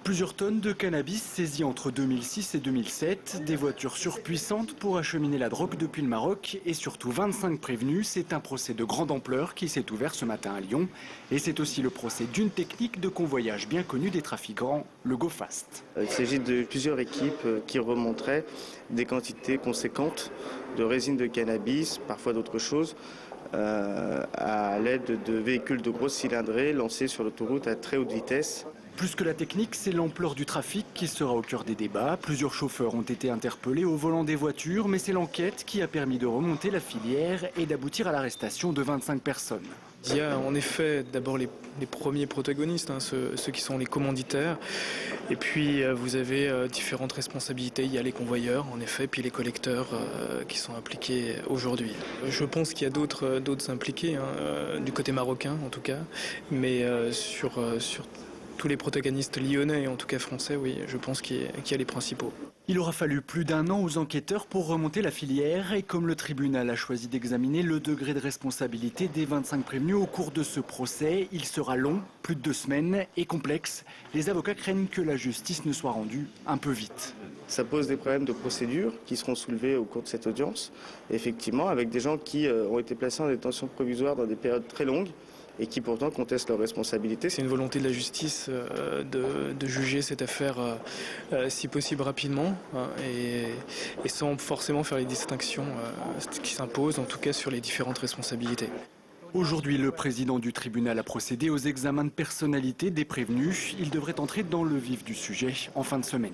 Plusieurs tonnes de cannabis saisies entre 2006 et 2007, des voitures surpuissantes pour acheminer la drogue depuis le Maroc et surtout 25 prévenus. C'est un procès de grande ampleur qui s'est ouvert ce matin à Lyon. Et c'est aussi le procès d'une technique de convoyage bien connue des trafiquants, le Go Fast. Il s'agit de plusieurs équipes qui remonteraient des quantités conséquentes de résine de cannabis, parfois d'autres choses, à l'aide de véhicules de grosses cylindrées lancés sur l'autoroute à très haute vitesse. Plus que la technique, c'est l'ampleur du trafic qui sera au cœur des débats. Plusieurs chauffeurs ont été interpellés au volant des voitures, mais c'est l'enquête qui a permis de remonter la filière et d'aboutir à l'arrestation de 25 personnes. Il y a en effet d'abord les premiers protagonistes, ceux qui sont les commanditaires. Et puis vous avez différentes responsabilités. Il y a les convoyeurs, en effet, puis les collecteurs qui sont impliqués aujourd'hui. Je pense qu'il y a d'autres impliqués, du côté marocain en tout cas, mais sur tous les protagonistes lyonnais, en tout cas français, oui, je pense qu'il y a les principaux. Il aura fallu plus d'un an aux enquêteurs pour remonter la filière et comme le tribunal a choisi d'examiner le degré de responsabilité des 25 prévenus au cours de ce procès, il sera long, plus de 2 semaines et complexe. Les avocats craignent que la justice ne soit rendue un peu vite. Ça pose des problèmes de procédure qui seront soulevés au cours de cette audience, effectivement, avec des gens qui ont été placés en détention provisoire dans des périodes très longues et qui pourtant contestent leurs responsabilités. C'est une volonté de la justice de juger cette affaire si possible rapidement et sans forcément faire les distinctions qui s'imposent, en tout cas sur les différentes responsabilités. Aujourd'hui, le président du tribunal a procédé aux examens de personnalité des prévenus. Il devrait entrer dans le vif du sujet en fin de semaine.